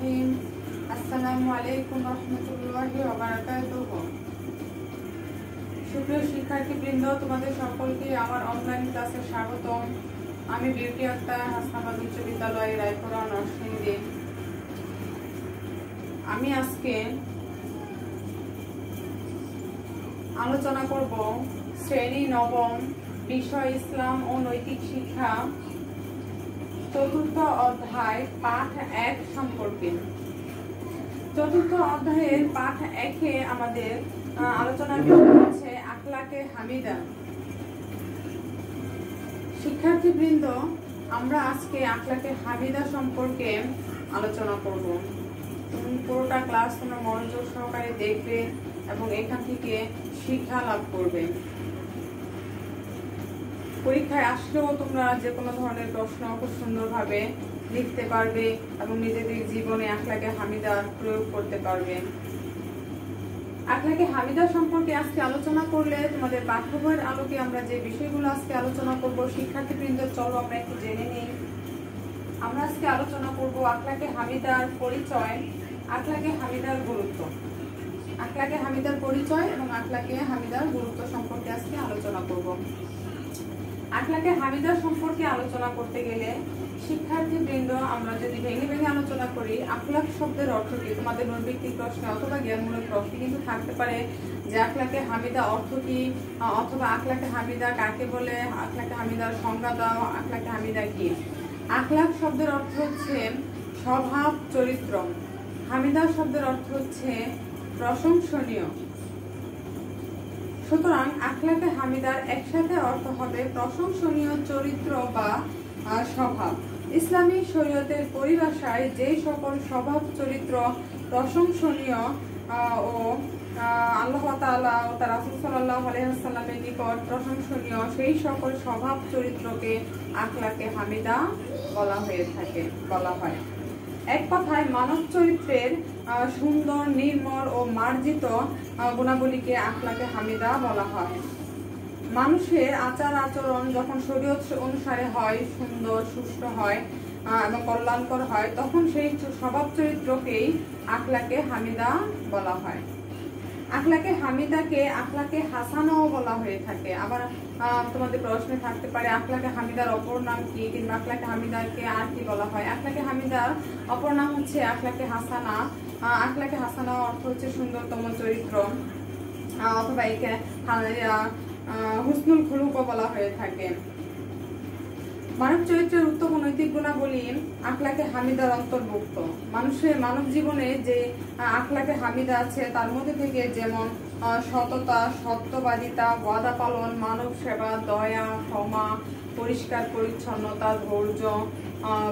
রহিম। আসসালামু আলাইকুম রহমতুল্লাহি ওয়া বারাকাতুহু। সুপ্রিয় শিক্ষার্থীবৃন্দ, তোমাদের সকলকে আমার অনলাইন ক্লাসে স্বাগতম। আমি বিউটি আক্তার, হাসনাবাদ উচ্চ বিদ্যালয়ের রায়পুরা নরসিংদী। আমি আজকে আলোচনা করব শ্রেণী নবম, বিষয় ইসলাম ও নৈতিক শিক্ষা, চতুর্থ অধ্যায় পাঠ 1 সম্পর্কে। চতুর্থ অধ্যায়ের পাঠ 1-এ আমাদের আলোচনার বিষয় হচ্ছে আখলাকে হামিদা। শিক্ষার্থীবৃন্দ, আমরা আজকে আখলাকে হামিদা সম্পর্কে আলোচনা করব। পুরোটা ক্লাস তোমরা মনোযোগ সহকারে দেখবে এবং এখান থেকে শিক্ষা লাভ করবে। পরীক্ষায় আসলেও তোমরা যে কোনো ধরনের প্রশ্ন খুব সুন্দরভাবে লিখতে পারবে এবং নিজেদের জীবনে আখলাকে হামিদার প্রয়োগ করতে পারবে। আখলাকে হামিদা সম্পর্কে আজকে আলোচনা করলে তোমাদের পাঠ্য বইয়ের আলোকে আমরা যে বিষয়গুলো আজকে আলোচনা করব, শিক্ষার্থীবৃন্দ চলো আমরা একটু জেনে নিই। আমরা আজকে আলোচনা করব আখলাকে হামিদার পরিচয়, আখলাকে হামিদার গুরুত্ব। আখলাকে হামিদার পরিচয় এবং আখলাকে হামিদার গুরুত্ব সম্পর্কে আজকে আলোচনা করব। আখলাকে হামিদা সম্পর্কে আলোচনা করতে গেলে শিক্ষার্থীবৃন্দ, আমরা যদি ভেঙে ভেঙে আলোচনা করি, আখলাক শব্দের অর্থ কি? তোমাদের নৈতিক প্রশ্ন অথবা জ্ঞানমূলক প্রশ্ন কিন্তু থাকতে পারে যে আখলাকে হামিদা অর্থ কি, অথবা আখলাকে হামিদা কাকে বলে, আখলাকে হামিদার সংজ্ঞা দাও, আখলাকে হামিদা কি। আখলাক শব্দের অর্থ হচ্ছে স্বভাব, চরিত্র। হামিদা শব্দের অর্থ হচ্ছে প্রশংসনীয়। সুতরাং আখলাকে হামিদার একসাথে অর্থ হবে প্রশংসনীয় চরিত্র বা স্বভাব। ইসলামী শরীয়তের পরিভাষায় যে সকল স্বভাব চরিত্র প্রশংসনীয় ও আল্লাহ তাআলা ও তার রাসূল সাল্লাল্লাহু আলাইহি ওয়াসাল্লামের নিকট প্রশংসনীয়, সেই সকল স্বভাব চরিত্রকে আখলাকে হামিদা বলা হয়। এক কথায় মানব চরিত্রের সুন্দর, নির্মল ও মার্জিত গুণাবলীকে আখলাকে হামিদা বলা হয়। মানুষের আচার আচরণ যখন শরীয়ত অনুসারে হয়, সুন্দর, সুষ্ঠু হয় এবং কল্যাণকর হয়, তখন সেই স্বভাব চরিত্রকেই আখলাকে হামিদা বলা হয়। আখলাকে হামিদাকে আখলাকে হাসানাও বলা হয়ে থাকে। আবার তোমাদের প্রশ্নে থাকতে পারে আখলাকে হামিদার অপর নাম কি, কিংবা আখলাকে হামিদাকে আর কি বলা হয়। আখলাকে হামিদার অপর নাম হচ্ছে আখলাকে হাসানা। আখলাকে হাসানা অর্থ হচ্ছে সুন্দরতম চরিত্র, অথবা একে হুসনুল খুলুকও বলা হয়ে থাকে। মানব চরিত্রের উত্তম নৈতিক গুণাবলী আখলাকে হামিদার অন্তর্ভুক্ত। মানব জীবনে যে আখলাকে হামিদা আছে তার মধ্যে থেকে যেমন সততা, সত্যবাদিতা, ওয়াদা পালন, মানব সেবা, দয়া, ক্ষমা, পরিষ্কার পরিচ্ছন্নতা, ধৈর্য,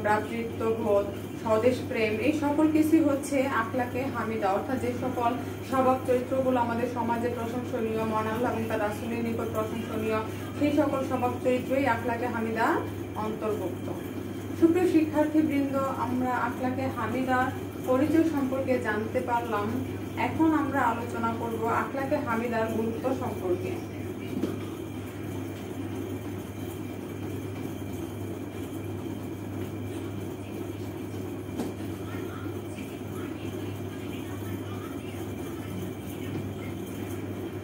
ভ্রাতৃত্ববোধ, স্বদেশ প্রেম, এই সকল কিছুই হচ্ছে আখলাকে হামিদা। অর্থাৎ যে সকল স্বভাব চরিত্রগুলো আমাদের সমাজে প্রশংসনীয়, মহান আল্লাহ এবং তার রাসূলের নিকট প্রশংসনীয়, সেই সকল স্বভাব চরিত্রই আখলাকে হামিদা অন্তর্ভুক্ত। সুপ্রিয় শিক্ষার্থীবৃন্দ, আমরা আখলাকে হামিদার পরিচয় সম্পর্কে জানতে পারলাম। এখন আমরা আলোচনা করব আখলাকে হামিদার গুরুত্ব সম্পর্কে।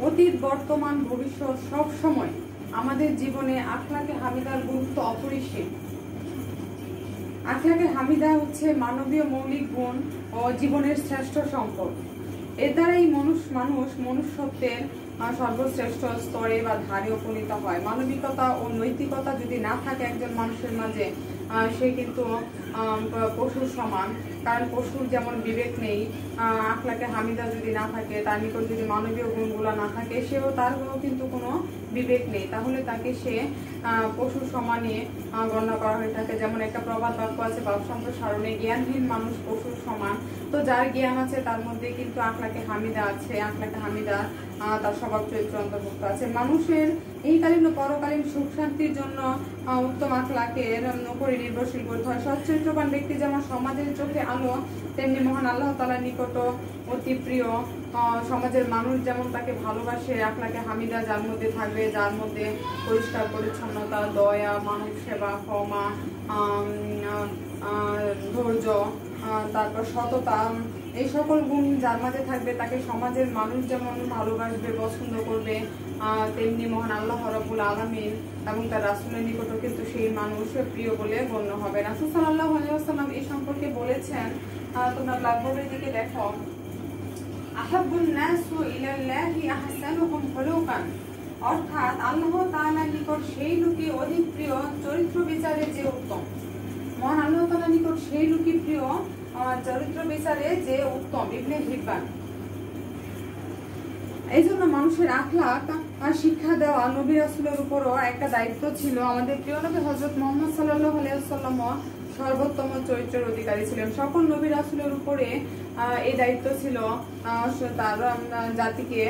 অতীত, বর্তমান, ভবিষ্যৎ সব সময় আমাদের জীবনে আখলাকে হামিদার গুরুত্ব অপরিসীম। আখলাকে হামিদা হচ্ছে মানবীয় মৌলিক গুণ ও জীবনের শ্রেষ্ঠ সম্পদ। এর দ্বারাই মানুষ মনুষ্যত্বের সর্বশ্রেষ্ঠ স্তরে বা ধারে উপনীত হয়। মানবিকতা ও নৈতিকতা যদি না থাকে একজন মানুষের মাঝে, সে কিন্তু পশুর সমান। কারণ পশুর যেমন বিবেক নেই, আখলাকে হামিদা যদি না থাকে, তার নিকট যদি মানবীয় গুণগুলো না থাকে, তারও কিন্তু কোনো বিবেক নেই। তাহলে তাকে সে পশুর সমানে গণ্য করা হয়ে থাকে। যেমন একটা প্রবাদ বাক্য আছে, বাপ সম্প্রসারণে, জ্ঞানহীন মানুষ পশুর সমান। তো যার জ্ঞান আছে তার মধ্যে কিন্তু আখলাকে হামিদা আছে। আখলাকে হামিদা তার স্বভাব চরিত্র অন্তর্ভুক্ত আছে। মানুষের এইকালীন ও পরকালীন সুখ শান্তির জন্য উত্তম আখলাকের উপরে নির্ভরশীল করতে হয়। সচ্চরিত্রবান ব্যক্তি যেমন সমাজের চোখে আলো, তেমনি মহান আল্লাহ তাআলার নিকট অতি প্রিয়। সমাজের মানুষ যেমন তাকে ভালোবাসে, আখলাকে হামিদা যার মধ্যে থাকবে, যার মধ্যে পরিষ্কার পরিচ্ছন্নতা, দয়া, মানব সেবা, ক্ষমা, ধৈর্য, তারপর সততা, এই সকল গুণ যার মাঝে থাকবে তাকে সমাজের মানুষ যেমন ভালোবাসবে, পছন্দ করবে, তেমনি মহান আল্লাহ রাব্বুল আলামিন এবং তার রাসূলের নিকটও কিন্তু সেই মানুষ প্রিয় বলে গণ্য হবে। রাসূল সাল্লাল্লাহু আলাইহি ওয়াসাল্লাম এই সম্পর্কে বলেছেন, তোমরা ব্ল্যাকবোর্ডের দিকে দেখো, আহাব্বুন নাসু ইলাল্লাহি আহসানুহুম খুলুকান, অর্থাৎ আল্লাহ তাআলার নিকট সেই লোকই অধিক প্রিয় চরিত্র বিচারে যে উত্তম। মহান আল্লাহ তাআলার নিকট সেই লোকই প্রিয় চরিত্র বিচারে যে উত্তম। ইবনে হিব্বান। এই জন্য মানুষের আখলাক শিক্ষা দেওয়া নবী রাসূলের উপরও একটা দায়িত্ব ছিল। আমাদের প্রিয় নবী হযরত মুহাম্মদ সাল্লাল্লাহু আলাইহি ওয়াসাল্লাম সর্বোত্তম চরিত্রের অধিকারী ছিলেন। সকল নবী রাসূলের উপরে এই দায়িত্ব ছিল তার জাতিকে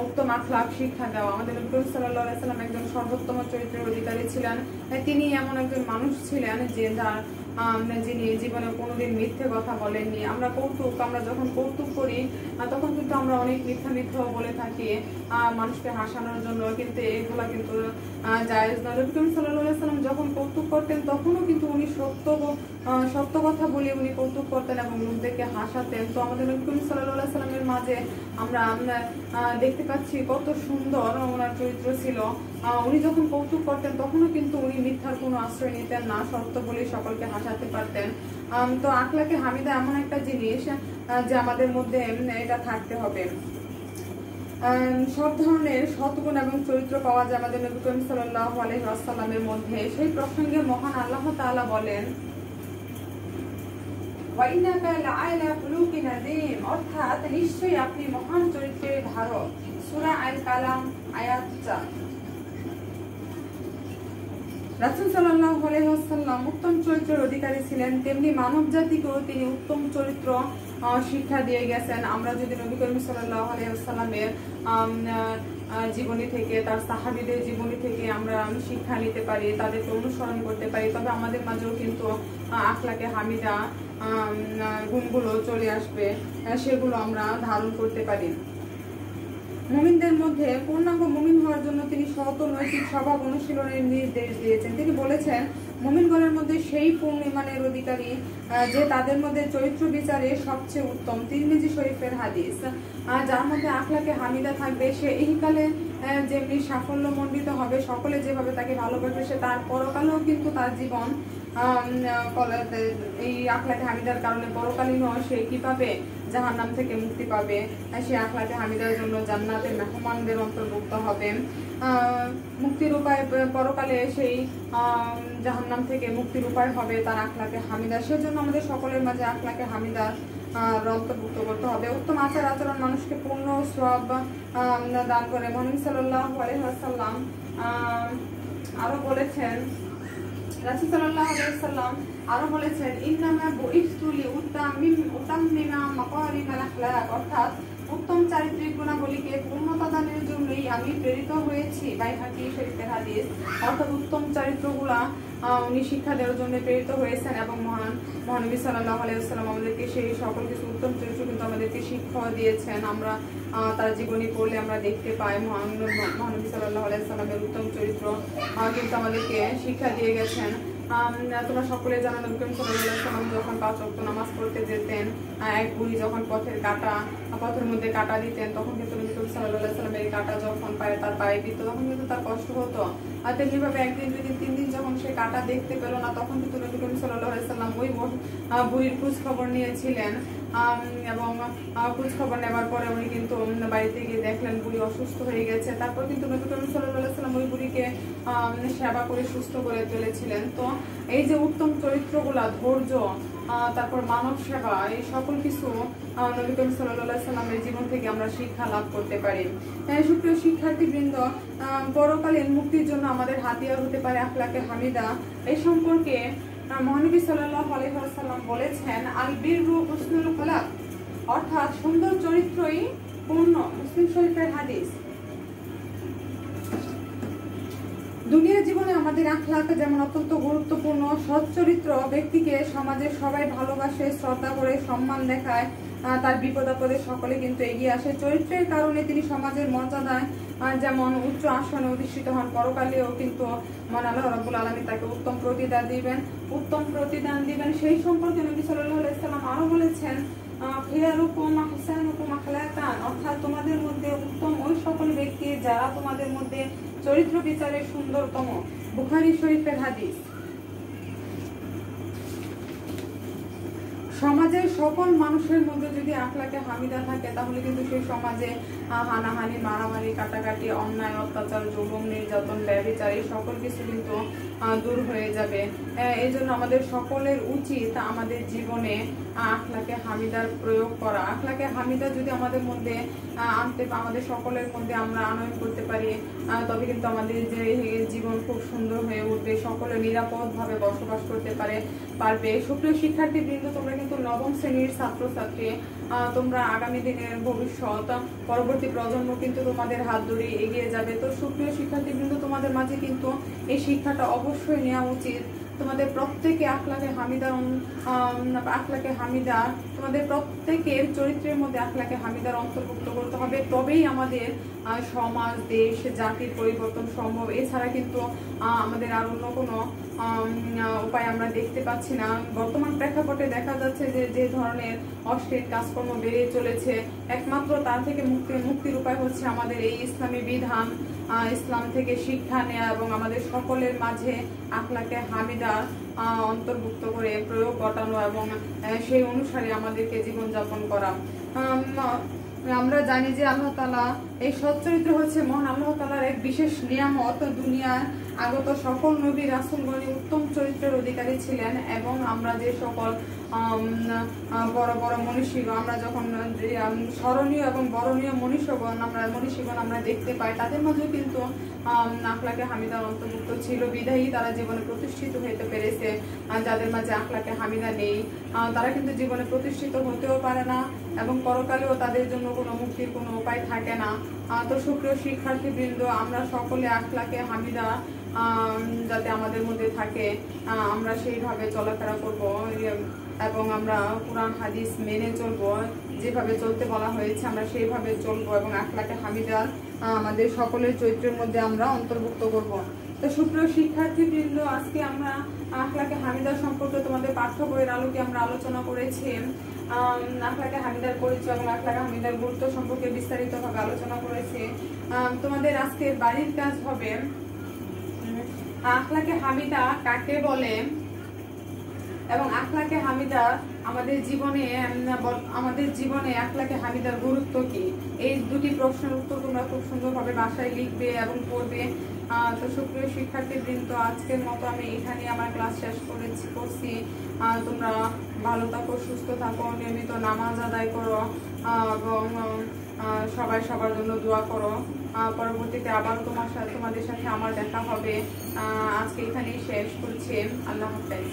উত্তম আখলাক শিক্ষা দেওয়া। আমাদের নবী সাল্লাল্লাহু আলাইহি ওয়াসাল্লাম একজন সর্বোত্তম চরিত্রের অধিকারী ছিলেন। তিনি এমন একজন মানুষ ছিলেন যে যিনি জীবনে কোনোদিন মিথ্যে কথা বলেননি। আমরা যখন কৌতুক করি তখন কিন্তু আমরা অনেক মিথ্যা বলে থাকি মানুষকে হাসানোর জন্য, কিন্তু এগুলা কিন্তু জায়েজ নয়। নবী করিম সাল্লাল্লাহু আলাইহি ওয়াসাল্লাম যখন কৌতুক করতেন তখনও কিন্তু উনি সত্য কথা বলে উনি কৌতুক করতেন এবং লোকদেরকে হাসাতেন। তো আমাদের নবী করিম সাল্লাল্লাহু আলাইহি ওয়াসাল্লামের মাঝে আমরা দেখতে পাচ্ছি কত সুন্দর ওনার চরিত্র ছিল। উনি যখন কৌতুক করতেন তখনও কিন্তু উনি মিথ্যার কোনো আশ্রয় নিতেন না, সত্য বলে সকলকে হাসাতে পারতেন। তো আখলাকে হামিদা এমন একটা জিনিস যে আমাদের মধ্যে এটা থাকতে হবে। সব ধরনের সৎগুণ এবং চরিত্র পাওয়া যায় আমাদের নবী করিম সাল্লাল্লাহু আলাইহি ওয়াসাল্লামের মধ্যে। সেই প্রসঙ্গে মহান আল্লাহ তাআলা বলেন, অর্থাৎ নিশ্চয়ই আপনি মহান চরিত্রের ধারক। সূরা আল কালাম আয়াত 4। রাসূল সাল্লাল্লাহু আলাইহি ওয়াসাল্লাম উত্তম চরিত্রের অধিকারী ছিলেন, তেমনি মানব জাতিকেও তিনি উত্তম চরিত্র শিক্ষা দিয়ে গেছেন। আমরা যদি নবী করিম সাল্লাল্লাহু আলাইহি ওয়াসাল্লামের জীবনী থেকে, তার সাহাবীদের জীবনী থেকে আমরা শিক্ষা নিতে পারি, তাদেরকে অনুসরণ করতে পারি, তবে আমাদের মাঝেও কিন্তু আখলাকে হামিদা গুণগুলো চলে আসবে, সেগুলো আমরা ধারণ করতে পারি। মুমিনদের মধ্যে পূর্ণাঙ্গ মুমিন হওয়ার জন্য তিনি সৎ ও নৈতিক স্বভাব অনুশীলনের নির্দেশ দিয়েছেন। তিনি বলেছেন, মুমিনগণের মধ্যে সেই পূর্ণ ঈমানের অধিকারী যে তাদের মধ্যে চরিত্র বিচারে সবচেয়ে উত্তম। তিরমিজি শরীফের হাদিস। যার মধ্যে আখলাকে হামিদা থাকবে সে ইহকালে যেমনি সাফল্য মণ্ডিত হবে, সকলে যেভাবে তাকে ভালোবাসবে, সে তার পরকালেও কিন্তু তার জীবন এই আখলাকে হামিদার কারণে পরকালীন সে কি পাবে? জাহান্নাম থেকে মুক্তি পাবে। সে আখলাকে হামিদার জন্য জান্নাতের মেহমানদের অন্তর্ভুক্ত হবে। মুক্তির উপায় পরকালে সেই জাহান্নাম থেকে মুক্তির উপায় হবে তার আখলাকে হামিদা। সেজন্য আমাদের সকলের মাঝে আখলাকে হামিদার অন্তর্ভুক্ত করতে হবে। উত্তম আচার আচরণ মানুষকে পূর্ণ সওয়াব দান করে। মুহাম্মদ সাল্লাল্লাহু আলাইহি ওয়াসাল্লাম আরো বলেছেন, রাসূল সাল্লাল্লাহু আলাইহি ওয়াসাল্লাম আরো বলেছেন, ইন্নামা বুইসতু লিউতাম্মিমা মাকারিমাল আখলাক, অর্থাৎ উত্তম চারিত্রিক গুণাবলীকে পূর্ণতা দানের জন্যই আমি প্রেরিত হয়েছি। বাইহাকী শরীফের হাদিস। অর্থাৎ উত্তম চরিত্রগুলা উনি শিক্ষা দেওয়ার জন্য প্রেরিত হয়েছেন এবং মহানবী সাল্লাল্লাহু আলাইহি ওয়াসাল্লাম আমাদেরকে সেই সকল কিছু উত্তম চরিত্র কিন্তু আমাদেরকে শিক্ষা দিয়েছেন। আমরা তার জীবনী পড়লে আমরা দেখতে পাই মহানবী সাল্লাল্লাহু আলাইহি ওয়াসাল্লামের উত্তম চরিত্র কিন্তু আমাদেরকে শিক্ষা দিয়ে গেছেন। তোমরা সকলে জানো, নবী করিম সাল্লাল্লাহু আলাইহি ওয়াসাল্লাম যখন 5 ওয়াক্ত নামাজ পড়তে যেতেন, এক বুড়ি যখন পথের মধ্যে কাঁটা দিতেন, তখন কিন্তু নবী করিম সাল্লাল্লাহু আলাইহি ওয়াসাল্লাম এই কাঁটা যখন তার পায়ে দিত তখন কিন্তু তার কষ্ট হতো। আর তেমনিভাবে একদিন, 2 দিন, 3 দিন যখন সে কাঁটা দেখতে পেল না, তখন কিন্তু নবী করিম সাল্লাল্লাহু আলাইহি ওয়াসাল্লাম ওই বুড়ির খোঁজ খবর নিয়েছিলেন এবং খোঁজ খবর নেওয়ার পরে উনি কিন্তু বাড়িতে গিয়ে দেখলেন বুড়ি অসুস্থ হয়ে গেছে। তারপর কিন্তু নবী করিম সাল্লাল্লাহু আলাইহি ওয়াসাল্লাম ওই বুড়িকে সেবা করে সুস্থ করে তুলেছিলেন। তো এই যে উত্তম চরিত্রগুলা, ধৈর্য, তারপর মানব সেবা, এই সকল কিছু নবী করিম সাল্লাল্লাহু আলাইহি ওয়াসাল্লামের জীবন থেকে আমরা শিক্ষা লাভ করতে পারি। সুপ্রিয় শিক্ষার্থীবৃন্দ, পরকালীন মুক্তির জন্য আমাদের হাতিয়ার হতে পারে আখলাকে হামিদা। এই সম্পর্কে মহানবী সাল্লাল্লাহু আলাইহি ওয়াসাল্লাম বলেছেন, আল বিররু হুসনুল খুলাক, অর্থাৎ সুন্দর চরিত্রই পূর্ণ। মুসলিম শরীফের হাদিস। দুনিয়ার জীবনে আমাদের আখলাক যেমন অত্যন্ত গুরুত্বপূর্ণ। সৎ চরিত্র ব্যক্তিকে সমাজের সবাই ভালোবাসে, শ্রদ্ধা করে, সম্মান দেখায়। তার বিপদ আপদে সকলে কিন্তু এগিয়ে আসে। চরিত্রের কারণে তিনি সমাজের মর্যাদায় যেমন উচ্চ আসনে অধিষ্ঠিত হন, পরকালেও কিন্তু মহান আল্লাহ রাব্বুল আলামিন তাকে উত্তম প্রতিদান দিবেন। সেই সম্পর্কে নবী সাল্লাল্লাহু আলাইহি সাল্লাম আরো বলেছেন, অর্থাৎ তোমাদের মধ্যে উত্তম ওই সকল ব্যক্তি যারা তোমাদের মধ্যে চরিত্র বিচারে সুন্দরতম। বুখারী শরীফের হাদিস। সমাজের সকল মানুষের মধ্যে যদি আখলাকে হামিদা থাকে তাহলে কিন্তু সেই সমাজে হানাহানি, মারামারি, কাটাকাটি, অন্যায়, অত্যাচার, জুলুম, নির্যাতন, ব্যভিচার এই সকল কিছু কিন্তু দূর হয়ে যাবে। এই জন্য আমাদের সকলের উচিত আমাদের জীবনে আখলাকে হামিদার প্রয়োগ করা। আখলাকে হামিদা যদি আমাদের মধ্যে আমাদের সকলের মধ্যে আমরা আনয়ন করতে পারি তবে কিন্তু আমাদের যে জীবন খুব সুন্দর হয়ে উঠবে, সকলে নিরাপদভাবে বসবাস করতে পারবে। সুপ্রিয় শিক্ষার্থী বৃন্দ, তোমরা কিন্তু নবম শ্রেণীর ছাত্রছাত্রী, তোমরা আগামী দিনের ভবিষ্যৎ, পরবর্তী প্রজন্ম কিন্তু তোমাদের হাত ধরে এগিয়ে যাবে। তো সুপ্রিয় শিক্ষার্থী বৃন্দ, তোমাদের মাঝে কিন্তু এই শিক্ষাটা অবশ্যই নেওয়া উচিত। তোমাদের প্রত্যেকে আখলাকে হামিদা তোমাদের প্রত্যেকের চরিত্রের মধ্যে আখলাকে হামিদার অন্তর্ভুক্ত করতে হবে, তবেই আমাদের সমাজ, দেশ, জাতির পরিবর্তন সম্ভব। এছাড়া কিন্তু আমাদের আর অন্য কোনো উপায় আমরা দেখতে পাচ্ছি না। বর্তমান প্রেক্ষাপটে দেখা যাচ্ছে যে ধরনের অশ্লীল কাজকর্ম বেড়ে চলেছে, একমাত্র তার থেকে মুক্তির উপায় হচ্ছে আমাদের এই ইসলামী বিধান, ইসলাম থেকে শিক্ষা নেওয়া এবং আমাদের সকলের মাঝে আখলাকে হামিদা অন্তর্ভুক্ত করে প্রয়োগ ঘটানো এবং সেই অনুসারে আমাদেরকে জীবনযাপন করা। আমরা জানি যে আল্লাহ তাআলা এই সচ্চরিত্র হচ্ছে মহান আল্লাহ তাআলার এক বিশেষ নিয়ামত। দুনিয়ার আগত সকল নবী রাসূলগণ উত্তম চরিত্রের অধিকারী ছিলেন এবং আমরা যে সকল বড় বড় মনীষীগণ, আমরা যখন স্মরণীয় এবং বরণীয় মনীষীগণ আমরা দেখতে পাই, তাদের মাঝেও কিন্তু আখলাকে হামিদার অন্তর্ভুক্ত ছিল, বিধায়ী তারা জীবনে প্রতিষ্ঠিত হতে পেরেছে। যাদের মাঝে আখলাকে হামিদা নেই তারা কিন্তু জীবনে প্রতিষ্ঠিত হতেও পারে না এবং পরকালেও তাদের জন্য কোনো মুক্তির কোনো উপায় থাকে না। তো সুপ্রিয় শিক্ষার্থীবৃন্দ, আমরা সকলে আখলাকে হামিদা যাতে আমাদের মধ্যে থাকে আমরা সেইভাবে চলাফেরা করব এবং আমরা কুরআন হাদিস মেনে চলবো, যেভাবে চলতে বলা হয়েছে আমরা সেইভাবে চলবো এবং আখলাকে হামিদা আমাদের সকলের চরিত্রের মধ্যে আমরা অন্তর্ভুক্ত করব। তো সুপ্রিয় শিক্ষার্থীবৃন্দ, আজকে আমরা আখলাকে হামিদা সম্পর্কে তোমাদের পাঠ্য বইয়ের আলোকে আমরা আলোচনা করেছি। আখলাকে হামিদার পরিচয় এবং আখলাকে হামিদার গুরুত্ব সম্পর্কে বিস্তারিতভাবে আলোচনা করেছি। তোমাদের আজকের বাড়ির কাজ হবে আখলাকে হামিদা কাকে বলে এবং আখলাকে হামিদা আমাদের জীবনে আখলাকে হামিদার গুরুত্ব কি। এই দুটি প্রশ্নের উত্তর তোমরা খুব সুন্দরভাবে বাসায় লিখবে এবং পড়বে। তো সুপ্রিয় শিক্ষার্থীবৃন্দ, আজকের মতো আমি এখানে আমার ক্লাস শেষ করছি। তোমরা ভালো থাকো, সুস্থ থাকো, নিয়মিত নামাজ আদায় করো এবং সবাই সবার জন্য দোয়া করো। পরবর্তীতে আবার তোমাদের সাথে আমার দেখা হবে। আজকে এখানেই শেষ করছি। আল্লাহ হাফেজ।